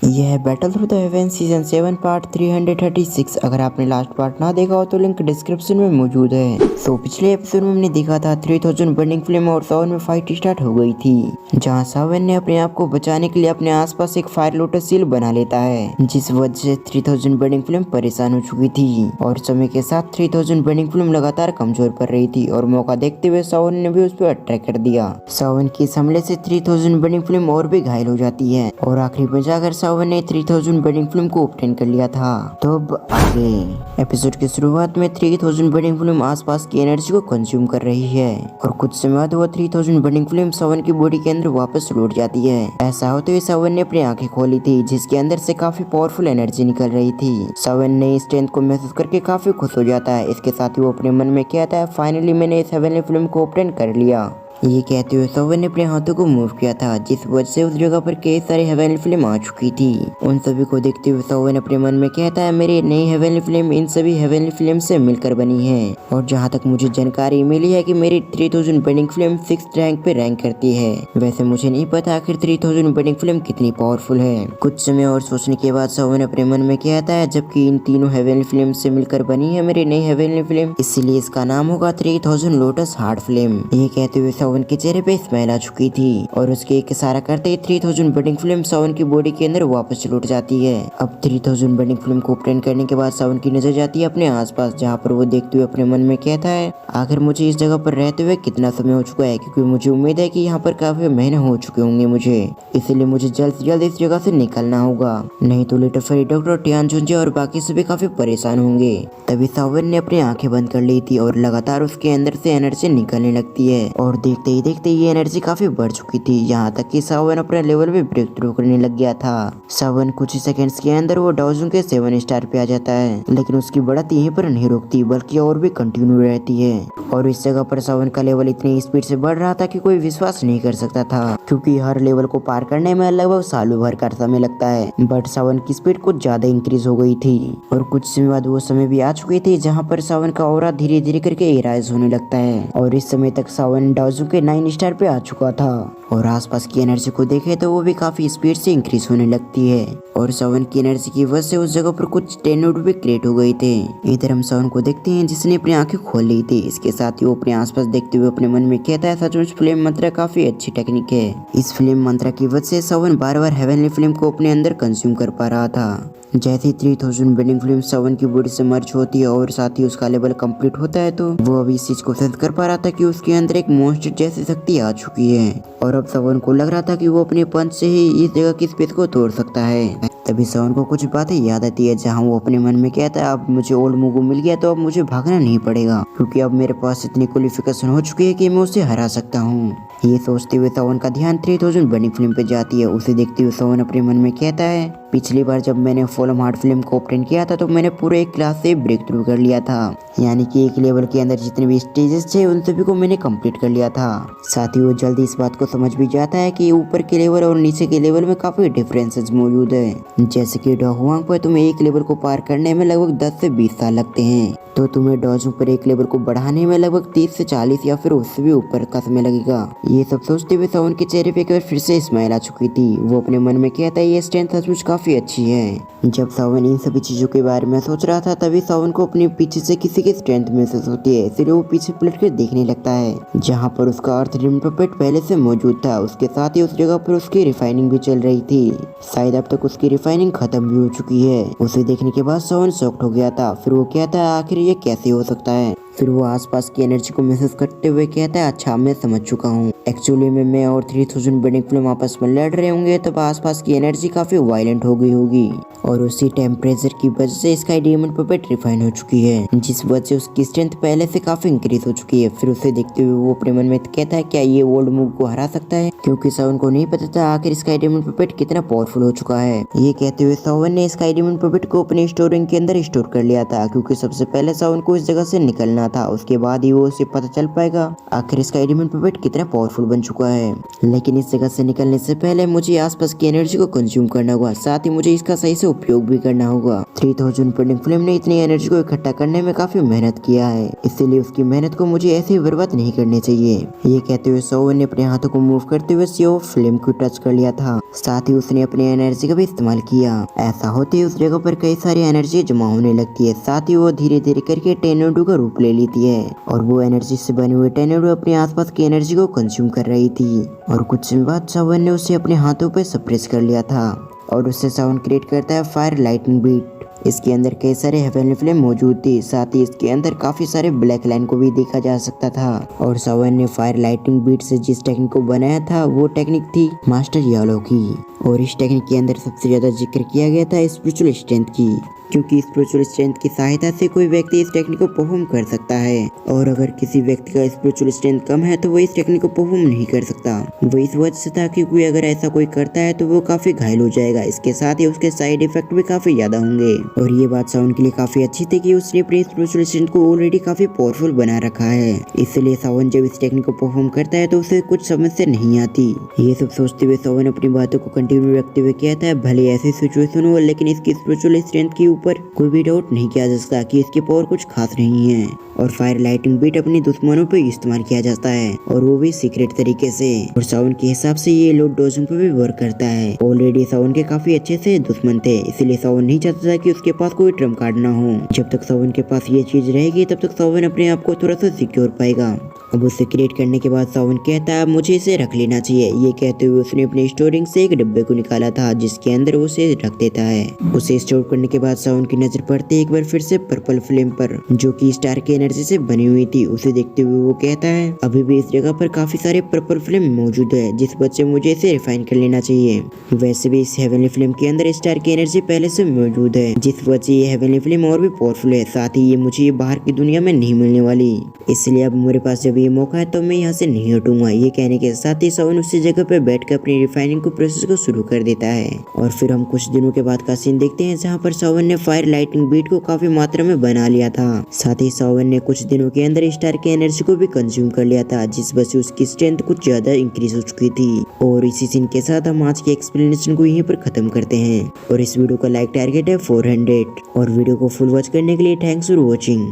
यह है battle through the haven season 7 part 336। अगर आपने लास्ट पार्ट ना देखा हो तो लिंक डिस्क्रिप्शन में मौजूद है। तो पिछले एपिसोड में हमने देखा था 3000 बर्निंग फ्लेम और सावन में फाइट स्टार्ट हो गई थी, जहां सावन ने अपने आप को बचाने के लिए अपने आसपास एक फायर लोटस सील बना लेता है, जिस वजह से 3000 बर्निंग फ्लेम परेशान हो चुकी थी और समय के साथ 3000 बर्निंग फ्लेम लगातार कमजोर पड़ रही थी और मौका देखते हुए सावन ने भी उस पर अटैक कर दिया। सावन के इस हमले से 3000 बर्निंग फ्लेम और भी घायल हो जाती है और आखिरी में जाकर सावन ने 3000 बर्निंग फ्लेम को ऑब्टेन कर लिया था। तो अब आगे एपिसोड की शुरुआत में 3000 बर्निंग फ्लेम आसपास की एनर्जी को कंज्यूम कर रही है और कुछ समय बाद वो 3000 बर्निंग फ्लेम सावन की बॉडी के अंदर वापस लौट जाती है। ऐसा होते हुए सावन ने अपनी आंखें खोली थी, जिसके अंदर से काफी पावरफुल एनर्जी निकल रही थी। सावन ने स्ट्रेंथ को महसूस करके काफी खुश हो जाता है। इसके साथ ही वो अपने मन में कहता है, फाइनली मैंने इस हेवनली फ्लेम को ऑब्टेन कर लिया। ये कहते हुए सावन ने अपने हाथों को मूव किया था, जिस वजह से उस जगह पर कई सारी हेवनली फ्लेम आ चुकी थी। उन सभी को देखते हुए सावन अपने मन में कहता है, मेरी नई हेवनली फ्लेम इन सभी हेवनली फ्लेम से मिलकर बनी है और जहाँ तक मुझे जानकारी मिली है कि मेरी 3000 बर्निंग फ्लेम 6th रैंक पे रैंक करती है। वैसे मुझे नहीं पता आखिर 3000 बर्निंग फ्लेम कितनी पावरफुल है। कुछ समय और सोचने के बाद सावन अपने मन में कहता है, जबकि इन तीनों हेवनली फ्लेम से मिलकर बनी है मेरी नई हेवनली फ्लेम, इसलिए इसका नाम होगा 3000 लोटस हार्ट फ्लेम। ये कहते हुए सावन के चेहरे पे स्माइल आ चुकी थी और उसके एक इशारा करते ही 3000 बर्निंग फ्लेम सावन की बॉडी के अंदर वापस लौट जाती है। अब 3000 बर्निंग फ्लेम को ऑब्टेन करने के बाद सावन की नजर जाती है अपने आसपास, जहाँ पर वो देखते हुए अपने मन में कहता है, आखिर मुझे इस जगह पर रहते हुए कितना समय हो चुका है, क्योंकि मुझे उम्मीद है कि यहाँ पर काफी महीने हो चुके होंगे मुझे, इसलिए मुझे जल्द से जल्द इस जगह से निकलना होगा, नहीं तो लिटिल फेरी डॉक्टर टियान जुंजे और बाकी सभी काफी परेशान होंगे। तभी सावन ने अपनी आंखें बंद कर ली थी और लगातार उसके अंदर से एनर्जी निकलने लगती है और देखते ही देखते ये एनर्जी काफी बढ़ चुकी थी, यहाँ तक कि सावन अपने लेवल में ब्रेक थ्रू करने लग गया था। सावन कुछ ही सेकंड्स के अंदर वो डाउजोंग के 7 स्टार पे आ जाता है, लेकिन उसकी बढ़त यहीं पर नहीं रुकती बल्कि और भी कंटिन्यू रहती है और इस जगह पर सावन का लेवल इतनी स्पीड से बढ़ रहा था कि कोई विश्वास नहीं कर सकता था, क्योंकि हर लेवल को पार करने में लगभग सालों भर का समय लगता है। बट सावन की स्पीड कुछ ज्यादा इंक्रीज हो गई थी और कुछ समय बाद वो समय भी आ चुकी थी जहाँ पर सावन का ऑरा धीरे धीरे करके इराइज होने लगता है और इस समय तक सावन डाउजोंग के 9 स्टार पे आ चुका था और आसपास की एनर्जी को देखे तो वो भी काफी स्पीड से इंक्रीज होने लगती है और सावन की एनर्जी की वजह से उस जगह पर कुछ टेनोड भी क्रिएट हो गए थे। इधर हम सावन को देखते हैं जिसने अपनी आंखें खोल ली थी। इसके साथ ही वो अपने आसपास देखते हुए अपने मन में कहता है, सचमुच फ्लेम मंत्रा काफी अच्छी टेक्निक है। इस फ्लेम मंत्रा की वजह से सावन बार बार हेवनली फ्लेम को अपने अंदर कंज्यूम कर पा रहा था। जैसे 3000 बर्निंग फ्लेम सावन की बॉडी से मर्ज होती है और साथ ही उसका लेवल कंप्लीट होता है, तो वो अभी इस चीज को सेंस कर पा रहा था कि उसके अंदर एक मॉन्स्टर जैसी शक्ति आ चुकी है और अब सावन को लग रहा था कि वो अपने पंच से ही इस जगह की स्पेस को तोड़ सकता है। तभी सावन को कुछ बातें याद आती है, जहाँ वो अपने मन में कहता है, अब मुझे ओल्ड मुगु मिल गया तो अब मुझे भागना नहीं पड़ेगा, क्योंकि अब मेरे पास इतनी क्वालिफिकेशन हो चुकी है कि मैं उसे हरा सकता हूँ। ये सोचते हुए सावन का ध्यान 3000 बर्निंग फ्लेम पे जाती है। उसे देखते हुए सावन अपने मन में कहता है, पिछली बार जब मैंने फॉलम हार्ट फ्लेम को ऑब्टेन किया था तो मैंने पूरे एक क्लास से ब्रेक थ्रू कर लिया था, यानी कि एक लेवल के अंदर जितने भी स्टेजेस थे उन सभी को मैंने कंप्लीट कर लिया था। साथ ही वो जल्दी इस बात को समझ भी जाता है कि ऊपर के लेवल और नीचे के लेवल में काफी डिफरेंसेस मौजूद है, जैसे कि डोहुआंग पर तुम्हें एक लेवल को पार करने में लगभग 10 से 20 साल लगते हैं, तो तुम्हें डाउजोंग पर एक लेवल को बढ़ाने में लगभग 30 से 40 या फिर उससे भी ऊपर का समय लगेगा। ये सब सोचते हुए सावन के चेहरे पे एक बार फिर से स्माइल आ चुकी थी। वो अपने मन में कहता है, ये स्ट्रेंथ सचमुच काफी अच्छी है। जब सावन इन सभी चीजों के बारे में सोच रहा था तभी सावन को अपने पीछे से किसी की स्ट्रेंथ महसूस होती है, इसलिए वो पीछे पलट कर देखने लगता है, जहाँ पर उसका अर्थ रिम पपेट पहले से मौजूद था। उसके साथ ही उस जगह पर उसकी रिफाइनिंग भी चल रही थी, शायद अब तक उसकी रिफाइनिंग खत्म भी हो चुकी है। उसे देखने के बाद सावन शॉक्ड हो गया था। फिर वो कहता है, आखिर ये कैसे हो सकता है। फिर वो आसपास की एनर्जी को महसूस करते हुए कहता है, अच्छा मैं समझ चुका हूँ, एक्चुअली में मैं और 3000 बर्निंग फ्लेम आपस में लड़ रहे होंगे तब आसपास की एनर्जी काफी वायलेंट हो गई होगी और उसी टेम्परेचर की वजह से स्काई डायमंड पपेट रिफाइन हो चुकी है, जिस वजह से उसकी स्ट्रेंथ पहले से काफी इंक्रीज हो चुकी है। फिर उसे देखते हुए वो अपने मन में कहता है, क्या ये ओल्ड मूव को हरा सकता है, क्योंकि सावन को नहीं पता था आखिर स्काई डायमंड पपेट कितना पावरफुल हो चुका है। ये कहते हुए सावन ने स्काई डायमंड पपेट को अपने स्टोर रूम के अंदर स्टोर कर लिया था, क्योंकि सबसे पहले सावन को इस जगह से निकलना करना था, उसके बाद ही वो उसे पता चल पाएगा आखिर इसका एलिमेंट पिपेट कितना पावरफुल बन चुका है। लेकिन इस जगह से निकलने से पहले मुझे आसपास की एनर्जी को कंज्यूम करना होगा, साथ ही मुझे इसका सही से उपयोग भी करना होगा। 3000 बर्निंग फ्लेम ने इतनी एनर्जी को इकट्ठा करने में काफी मेहनत किया है, इसलिए उसकी मेहनत को मुझे ऐसे ही बर्बाद नहीं करनी चाहिए। ये कहते हुए सोवन ने अपने हाथों को मूव करते हुए सीओ फ्लेम को टच कर लिया था, साथ ही उसने अपनी एनर्जी का भी इस्तेमाल किया। ऐसा होते ही उस जगह पर कई सारी एनर्जी जमा होने लगती है, साथ ही वो धीरे धीरे करके टोर्नेडो का रूप ले लेती है और वो एनर्जी से बने हुए टोर्नेडो अपने आसपास की एनर्जी को कंज्यूम कर रही थी। और कुछ समय बाद सावन ने उसे अपने हाथों पे सप्रेस कर लिया था और उससे साउंड क्रिएट करता है फायर लाइटनिंग बीट। इसके अंदर कई सारे हेवनली फ्लेम मौजूद थी, साथ ही इसके अंदर काफी सारे ब्लैक लाइन को भी देखा जा सकता था। और सावन ने फायर लाइटिंग बीट से जिस टेक्निक को बनाया था वो टेक्निक थी मास्टर यालो की। और इस टेक्निक के अंदर सबसे ज्यादा जिक्र किया गया था स्पिरिचुअल स्ट्रेंथ की, क्योंकि स्पिरिचुअल स्ट्रेंथ की सहायता से कोई व्यक्ति इस टेक्निक को परफॉर्म कर सकता है, और अगर किसी व्यक्ति का स्पिरिचुअल स्ट्रेंथ कम है तो वो इस टेक्निक को परफॉर्म नहीं कर सकता। वो इस वजह से था क्योंकि अगर ऐसा कोई करता है तो वो काफी घायल हो जाएगा, इसके साथ ही उसके साइड इफेक्ट भी काफी ज्यादा होंगे। और ये बात सावन के लिए काफी अच्छी थी कि उसने अपनी स्पिरिचुअल स्ट्रेंथ को ऑलरेडी काफी पावरफुल बना रखा है, इसलिए सावन जब इस टेक्निक को परफॉर्म करता है तो उसे कुछ समस्या नहीं आती। ये सब सोचते हुए सावन अपनी बातों को कंटिन्यू रखते हुए कहता है भले ऐसी सिचुएशन हो, लेकिन इसकी स्पिरिचुअल स्ट्रेंथ के ऊपर कोई भी डाउट नहीं किया जा सकता कि इसकी पावर कुछ खास नहीं है। और फायर लाइटिंग बीट अपने दुश्मनों पे इस्तेमाल किया जाता है, और वो भी सीक्रेट तरीके से। और सावन के हिसाब से ये लोड डोजिंग पे भी वर्क करता है। ऑलरेडी सावन के काफी अच्छे से दुश्मन थे, इसलिए सावन नहीं चाहता था कि उसके पास कोई ट्रम्प कार्ड ना हो। जब तक सावन के पास ये चीज रहेगी तब तक सावन अपने आप को थोड़ा सा सिक्योर पाएगा। अब उसे क्रिएट करने के बाद सावन कहता है मुझे इसे रख लेना चाहिए। ये कहते हुए उसने अपने स्टोरिंग से एक डब्बे को निकाला था जिसके अंदर उसे रख देता है। उसे स्टोर करने के बाद सावन की नजर पड़ती एक बार फिर से पर्पल फ्लेम पर, जो कि स्टार की एनर्जी से बनी हुई थी। उसे देखते हुए वो कहता है अभी भी इस जगह पर काफी सारे पर्पल फ्लेम मौजूद है, जिस वजह से मुझे इसे रिफाइन कर लेना चाहिए। वैसे भी इस हेवनली फ्लेम के अंदर स्टार की एनर्जी पहले से मौजूद है, जिस वजह से ये हेवनली फ्लेम और भी पावरफुल है। साथ ही ये मुझे बाहर की दुनिया में नहीं मिलने वाली, इसलिए अब मेरे पास जब ये मौका है तो मैं यहाँ से नहीं हटूंगा। ये कहने के साथ ही सावन उसी जगह पे बैठकर अपनी रिफाइनिंग को प्रोसेस को शुरू कर देता है। और फिर हम कुछ दिनों के बाद का सीन देखते हैं जहाँ पर सावन ने फायर लाइटिंग बीट को काफी मात्रा में बना लिया था। साथ ही सावन ने कुछ दिनों के अंदर स्टार की एनर्जी को भी कंज्यूम कर लिया था, जिस वजह से उसकी स्ट्रेंथ कुछ ज्यादा इंक्रीज हो चुकी थी। और इसी सीन के साथ हम आज की एक्सप्लेनेशन को यहीं पर खत्म करते हैं। और इस वीडियो का लाइक टारगेट है 400। और वीडियो को फुल वॉच करने के लिए थैंक्स फॉर वॉचिंग।